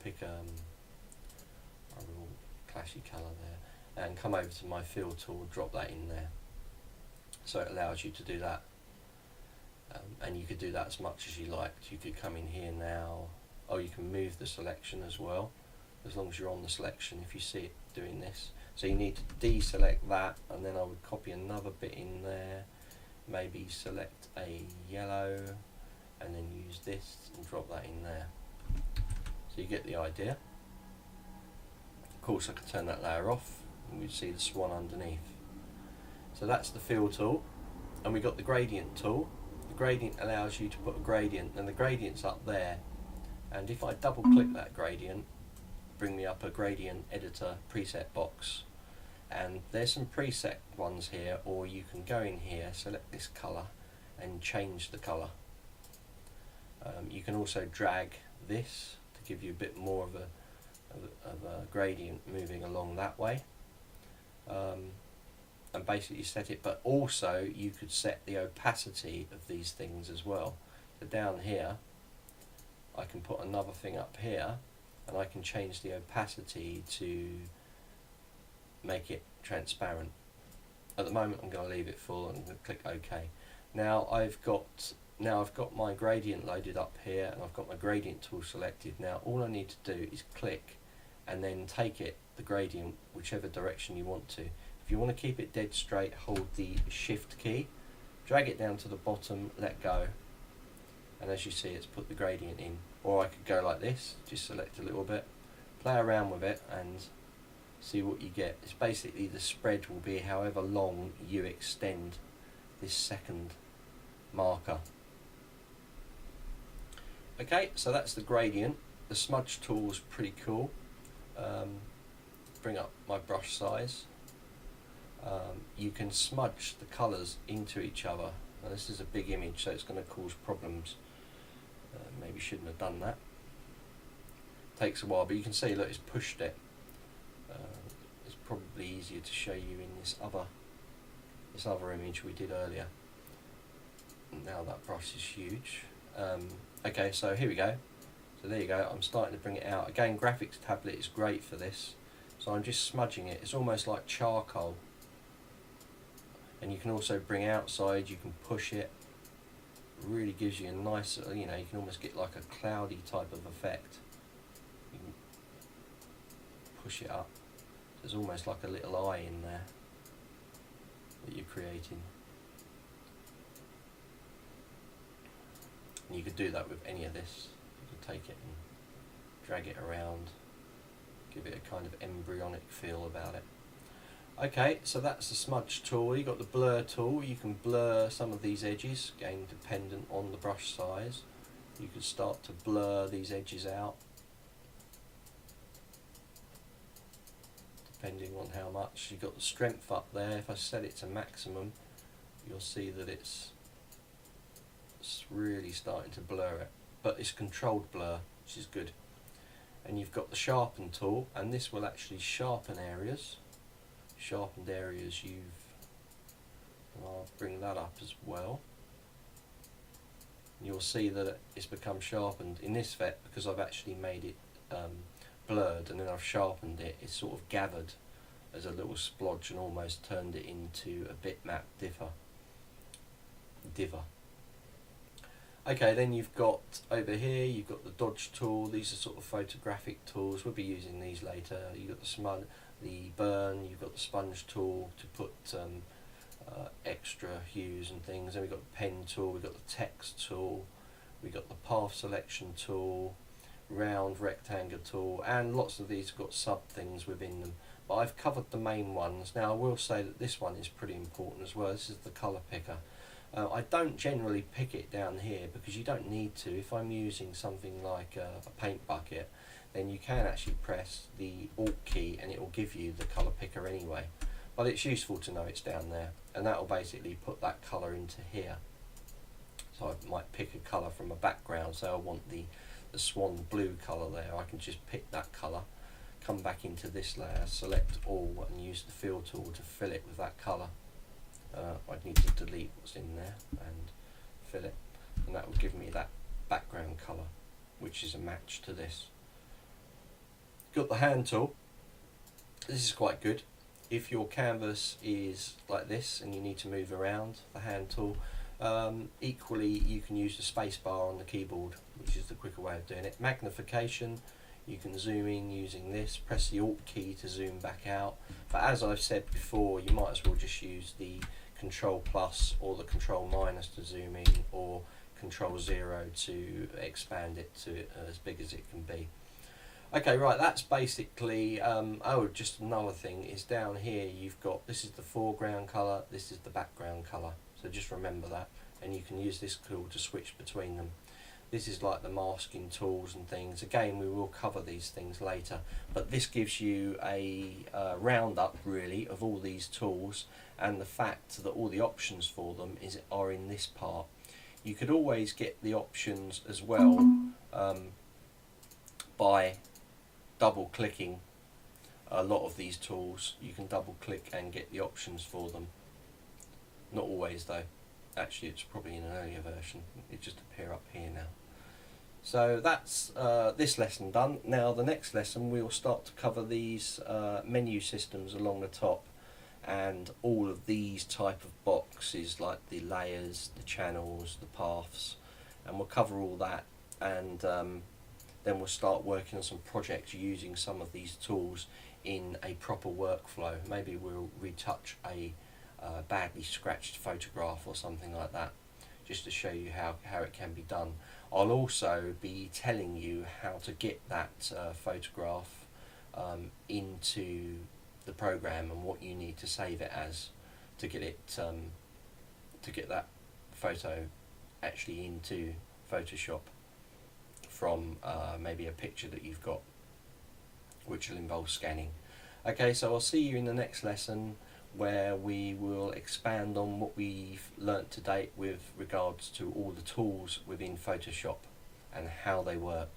pick a real clashy colour there, and come over to my fill tool, drop that in there. So it allows you to do that, and you could do that as much as you liked. You could come in here now, you can move the selection as well, as long as you're on the selection, if you see it doing this. So you need to deselect that, and then I would copy another bit in there, maybe select a yellow, and then use this and drop that in there. So you get the idea. Of course I could turn that layer off, and we'd see the swan underneath. So that's the fill tool, and we've got the gradient tool. The gradient allows you to put a gradient, and the gradient's up there, and if I double click that gradient, bring me up a gradient editor preset box, and there's some preset ones here, or you can go in here, select this colour and change the colour. You can also drag this to give you a bit more of a gradient moving along that way, and basically set it, but also you could set the opacity of these things as well. So down here I can put another thing up here, and I can change the opacity to make it transparent. At the moment I'm going to leave it full and click OK. Now I've got my gradient loaded up here, and I've got my gradient tool selected. Now all I need to do is click and then take it, the gradient, whichever direction you want to. If you want to keep it dead straight, hold the shift key, drag it down to the bottom, let go, and as you see it's put the gradient in. Or I could go like this, just select a little bit, play around with it and see what you get. It's basically the spread will be however long you extend this second marker. Okay, so that's the gradient. The smudge tool is pretty cool. Bring up my brush size. You can smudge the colours into each other. Now this is a big image, so it's going to cause problems. Maybe shouldn't have done that. Takes a while, but you can see, look, it's pushed it. It's probably easier to show you in this other image we did earlier. Now that brush is huge. Okay, so here we go. So there you go, I'm starting to bring it out. Again, graphics tablet is great for this. So I'm just smudging it. It's almost like charcoal. And you can also bring outside, you can push it. Really gives you a nice, you know, you can almost get like a cloudy type of effect. You can push it up. There's almost like a little eye in there that you're creating. And you could do that with any of this. You could take it and drag it around, give it a kind of embryonic feel about it. Okay, so that's the smudge tool. You've got the blur tool. You can blur some of these edges, again dependent on the brush size. You could start to blur these edges out, depending on how much. You've got the strength up there. If I set it to maximum, you'll see that it's really starting to blur it. But it's controlled blur, which is good. And you've got the sharpen tool, and this will actually sharpen areas. Sharpened areas, I'll bring that up as well. You'll see that it's become sharpened in this vet because I've actually made it blurred, and then I've sharpened it. It's sort of gathered as a little splodge and almost turned it into a bitmap diver. Okay, then you've got over here, you've got the dodge tool. These are sort of photographic tools. We'll be using these later. You've got the burn, you've got the sponge tool to put extra hues and things. Then we've got the pen tool, we've got the text tool, we've got the path selection tool, round rectangle tool, and lots of these have got sub things within them. But I've covered the main ones. Now I will say that this one is pretty important as well. This is the colour picker. I don't generally pick it down here because you don't need to. If I'm using something like a paint bucket, then you can actually press the Alt key and it will give you the colour picker anyway. But it's useful to know it's down there, and that will basically put that colour into here. So I might pick a colour from a background, so I want the swan blue colour there. I can just pick that colour, come back into this layer, select all, and use the fill tool to fill it with that colour. I'd need to delete what's in there and fill it, and that will give me that background colour, which is a match to this. got the hand tool. This is quite good. If your canvas is like this and you need to move around, the hand tool, equally you can use the space bar on the keyboard, which is the quicker way of doing it. Magnification, you can zoom in using this, press the Alt key to zoom back out, but as I've said before, you might as well just use the Control plus or the Control minus to zoom in, or Control 0 to expand it to as big as it can be. Okay, right, that's basically, oh, just another thing is down here you've got, this is the foreground colour, this is the background colour, so just remember that, and you can use this tool to switch between them. This is like the masking tools and things. Again, we will cover these things later, but this gives you a roundup really of all these tools, and the fact that all the options for them are in this part. You could always get the options as well by double clicking a lot of these tools. You can double click and get the options for them. Not always though. Actually, it's probably in an earlier version. It just appear up here now. So that's this lesson done. Now the next lesson we'll start to cover these menu systems along the top, and all of these type of boxes like the layers, the channels, the paths, and we'll cover all that, and then we'll start working on some projects using some of these tools in a proper workflow. Maybe we'll retouch a badly scratched photograph or something like that, just to show you how it can be done. I'll also be telling you how to get that photograph into the program, and what you need to save it as to get it to get that photo actually into Photoshop from maybe a picture that you've got, which will involve scanning. Okay, so I'll see you in the next lesson, where we will expand on what we've learnt to date with regards to all the tools within Photoshop and how they work.